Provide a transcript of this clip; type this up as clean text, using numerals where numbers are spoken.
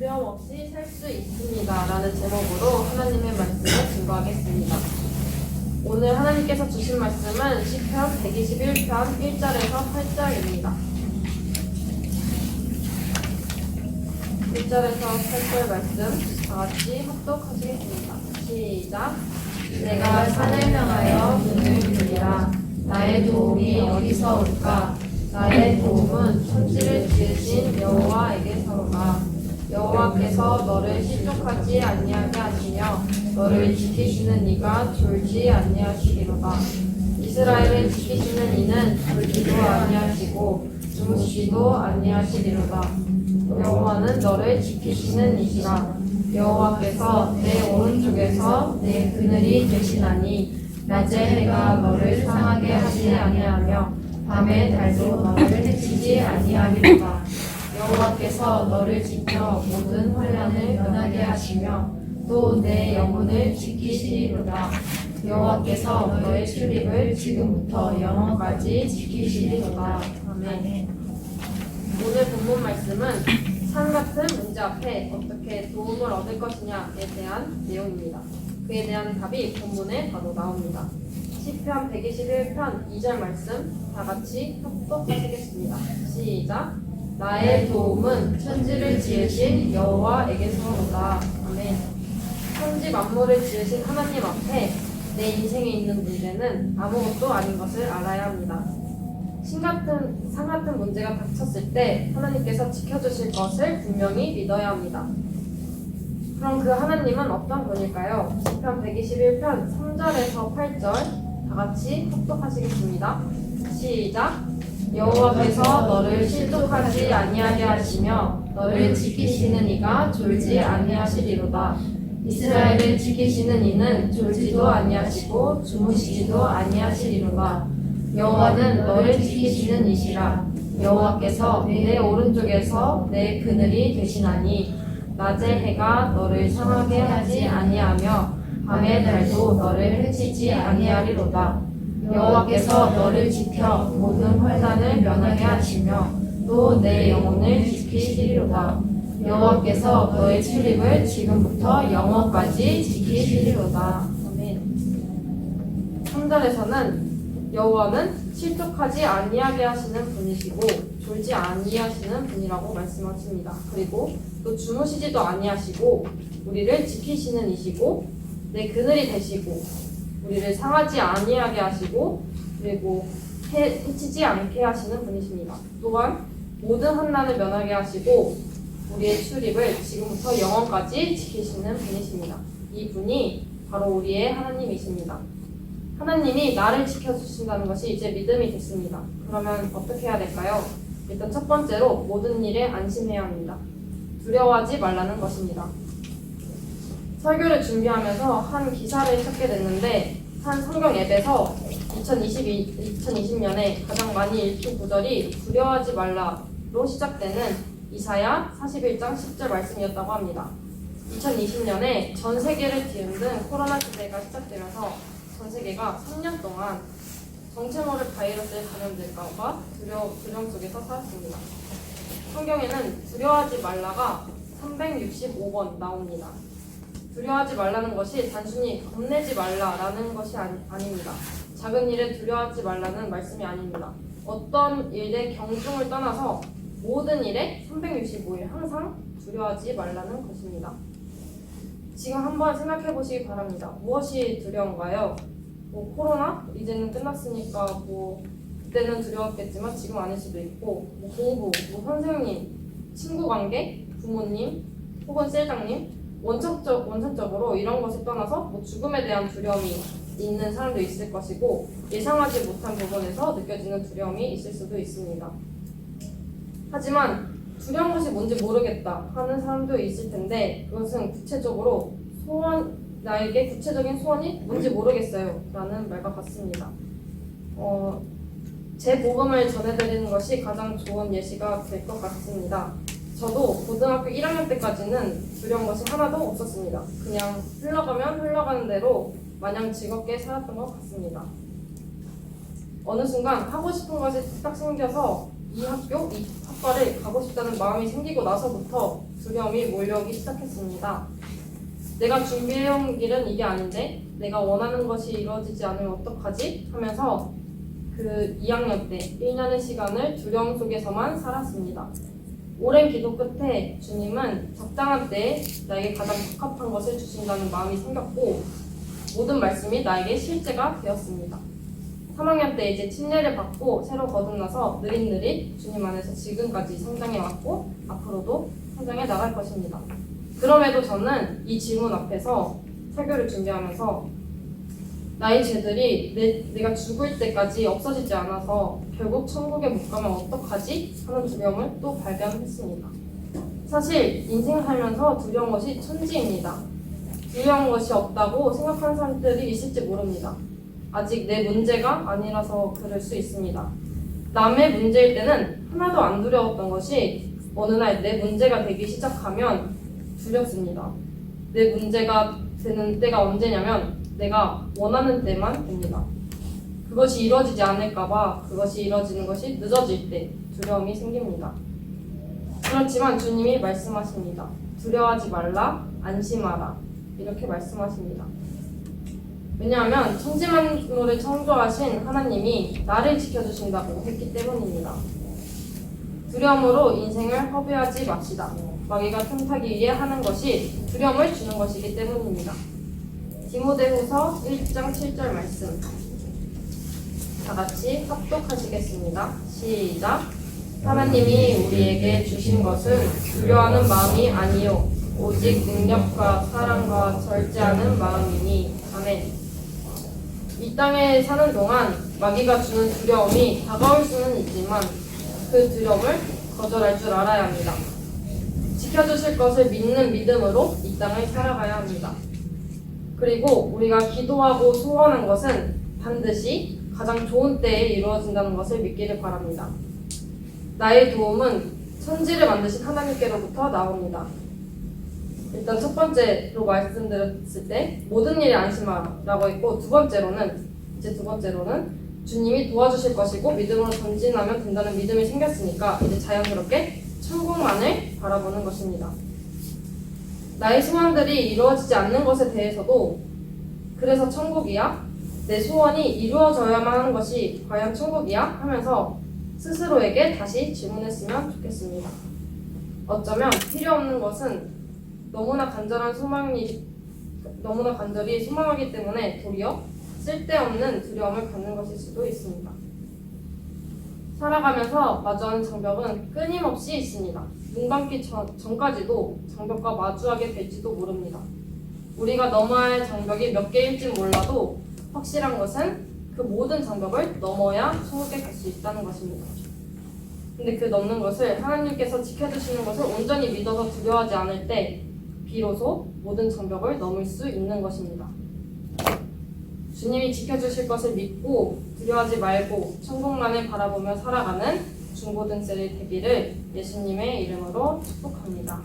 두려움 없이 살 수 있습니다. 라는 제목으로 하나님의 말씀을 증거하겠습니다. 오늘 하나님께서 주신 말씀은 시편 121편 1절에서 8절입니다. 1절에서 8절 말씀 다같이 합독하시겠습니다. 시작! 내가 산을 향하여 눈을 들이라. 나의 도움이 어디서 올까? 나의 도움은 천지를 지으신 여호와에게서로다. 여호와께서 너를 실족하지 아니하게 하시며 너를 지키시는 이가 졸지 아니하시리로다. 이스라엘을 지키시는 이는 졸지도 아니하시고 주무시지도 아니하시리로다. 여호와는 너를 지키시는 이시라. 여호와께서 내 오른쪽에서 내 그늘이 되시나니 낮에 해가 너를 상하게 하지 아니하며 밤에 달도 너를 해치지 아니하리로다. 여호와께서 너를 지켜 모든 환난을 면하게 하시며 또 내 영혼을 지키시리로다. 여호와께서 너의 출입을 지금부터 영원까지 지키시리로다. 아멘. 오늘 본문 말씀은 산 같은 문제 앞에 어떻게 도움을 얻을 것이냐에 대한 내용입니다. 그에 대한 답이 본문에 바로 나옵니다. 시편 121편 2절 말씀 다같이 합독하시겠습니다. 시작! 나의 도움은 천지를 지으신 여호와에게서로다. 아멘. 천지 만물을 지으신 하나님 앞에 내 인생에 있는 문제는 아무것도 아닌 것을 알아야 합니다. 산 같은 문제가 닥쳤을 때 하나님께서 지켜주실 것을 분명히 믿어야 합니다. 그럼 그 하나님은 어떤 분일까요? 시편 121편 3절에서 8절 다같이 합독하시겠습니다. 시작! 여호와께서 너를 실족하지 아니하게 하시며 너를 지키시는 이가 졸지 아니하시리로다. 이스라엘을 지키시는 이는 졸지도 아니하시고 주무시지도 아니하시리로다. 여호와는 너를 지키시는 이시라. 여호와께서 내 오른쪽에서 내 그늘이 되시나니 낮에 해가 너를 상하게 하지 아니하며 밤에 달도 너를 해치지 아니하리로다. 여호와께서 너를 지켜 모든 환난을 면하게 하시며 또 내 영혼을 지키시리로다. 여호와께서 너의 출입을 지금부터 영원까지 지키시리로다. 아멘. 3절에서는 여호와는 실족하지 아니하게 하시는 분이시고 졸지 아니하시는 분이라고 말씀하십니다. 그리고 또 주무시지도 아니하시고 우리를 지키시는 이시고 내 그늘이 되시고 우리를 상하지 아니하게 하시고 그리고 해치지 않게 하시는 분이십니다. 또한 모든 환난을 면하게 하시고 우리의 출입을 지금부터 영원까지 지키시는 분이십니다. 이 분이 바로 우리의 하나님이십니다. 하나님이 나를 지켜주신다는 것이 이제 믿음이 됐습니다. 그러면 어떻게 해야 될까요? 일단 첫 번째로 모든 일에 안심해야 합니다. 두려워하지 말라는 것입니다. 설교를 준비하면서 한 기사를 찾게 됐는데 한 성경 앱에서 2020년에 가장 많이 읽힌 구절이 두려워하지 말라로 시작되는 이사야 41장 10절 말씀이었다고 합니다. 2020년에 전 세계를 뒤흔든 코로나 시대가 시작되면서 전 세계가 3년 동안 정체 모를 바이러스에 감염될까 봐 두려움 속에서 살았습니다. 성경에는 두려워하지 말라가 365번 나옵니다. 두려워하지 말라는 것이 단순히 겁내지 말라라는 것이 아닙니다. 작은 일에 두려워하지 말라는 말씀이 아닙니다. 어떤 일의 경중을 떠나서 모든 일에 365일 항상 두려워하지 말라는 것입니다. 지금 한번 생각해 보시기 바랍니다. 무엇이 두려운가요? 코로나? 이제는 끝났으니까 그때는 두려웠겠지만 지금 아닐 수도 있고 공부, 선생님, 친구 관계, 부모님, 혹은 셀장님 원천적으로 이런 것을 떠나서 죽음에 대한 두려움이 있는 사람도 있을 것이고 예상하지 못한 부분에서 느껴지는 두려움이 있을 수도 있습니다. 하지만 두려운 것이 뭔지 모르겠다 하는 사람도 있을 텐데 그것은 구체적으로 나에게 구체적인 소원이 뭔지 모르겠어요 라는 말과 같습니다. 제 복음을 전해드리는 것이 가장 좋은 예시가 될 것 같습니다. 저도 고등학교 1학년 때까지는 두려운 것이 하나도 없었습니다. 그냥 흘러가면 흘러가는 대로 마냥 즐겁게 살았던 것 같습니다. 어느 순간 하고 싶은 것이 딱 생겨서 이 학교, 이 학과를 가고 싶다는 마음이 생기고 나서부터 두려움이 몰려오기 시작했습니다. 내가 준비해온 길은 이게 아닌데 내가 원하는 것이 이루어지지 않으면 어떡하지? 하면서 그 2학년 때 1년의 시간을 두려움 속에서만 살았습니다. 오랜 기도 끝에 주님은 적당한 때에 나에게 가장 적합한 것을 주신다는 마음이 생겼고 모든 말씀이 나에게 실제가 되었습니다. 3학년 때 이제 침례를 받고 새로 거듭나서 느릿느릿 주님 안에서 지금까지 성장해 왔고 앞으로도 성장해 나갈 것입니다. 그럼에도 저는 이 질문 앞에서 설교를 준비하면서 나의 죄들이 내가 죽을 때까지 없어지지 않아서 결국 천국에 못 가면 어떡하지? 하는 두려움을 또 발견했습니다. 사실 인생 살면서 두려운 것이 천지입니다. 두려운 것이 없다고 생각하는 사람들이 있을지 모릅니다. 아직 내 문제가 아니라서 그럴 수 있습니다. 남의 문제일 때는 하나도 안 두려웠던 것이 어느 날 내 문제가 되기 시작하면 두렵습니다. 내 문제가 되는 때가 언제냐면 내가 원하는 때만 됩니다. 그것이 이루어지지 않을까봐 그것이 이루어지는 것이 늦어질 때 두려움이 생깁니다. 그렇지만 주님이 말씀하십니다. 두려워하지 말라, 안심하라. 이렇게 말씀하십니다. 왜냐하면 천지만물을 창조하신 하나님이 나를 지켜주신다고 했기 때문입니다. 두려움으로 인생을 허비하지 맙시다. 마귀가 틈타기 위해 하는 것이 두려움을 주는 것이기 때문입니다. 디모데후서 1장 7절 말씀 다 같이 합독하시겠습니다. 시작. 하나님이 우리에게 주신 것은 두려워하는 마음이 아니요 오직 능력과 사랑과 절제하는 마음이니. 아멘. 이 땅에 사는 동안 마귀가 주는 두려움이 다가올 수는 있지만 그 두려움을 거절할 줄 알아야 합니다. 지켜주실 것을 믿는 믿음으로 이 땅을 살아가야 합니다. 그리고 우리가 기도하고 소원한 것은 반드시 가장 좋은 때에 이루어진다는 것을 믿기를 바랍니다. 나의 도움은 천지를 만드신 하나님께로부터 나옵니다. 일단 첫 번째로 말씀드렸을 때 모든 일에 안심하라고 했고 두 번째로는 주님이 도와주실 것이고 믿음으로 전진하면 된다는 믿음이 생겼으니까 이제 자연스럽게 천국만을 바라보는 것입니다. 나의 소원들이 이루어지지 않는 것에 대해서도 그래서 천국이야? 내 소원이 이루어져야만 하는 것이 과연 천국이야? 하면서 스스로에게 다시 질문했으면 좋겠습니다. 어쩌면 필요 없는 것은 너무나 간절히 소망하기 때문에 도리어 쓸데없는 두려움을 갖는 것일 수도 있습니다. 살아가면서 마주하는 장벽은 끊임없이 있습니다. 눈 감기 전까지도 장벽과 마주하게 될지도 모릅니다. 우리가 넘어야 할 장벽이 몇 개일지 몰라도 확실한 것은 그 모든 장벽을 넘어야 천국에 갈 수 있다는 것입니다. 근데 그 넘는 것을 하나님께서 지켜주시는 것을 온전히 믿어서 두려워하지 않을 때 비로소 모든 장벽을 넘을 수 있는 것입니다. 주님이 지켜주실 것을 믿고 두려워하지 말고 천국만을 바라보며 살아가는 중고등생이 되기를 예수님의 이름으로 축복합니다.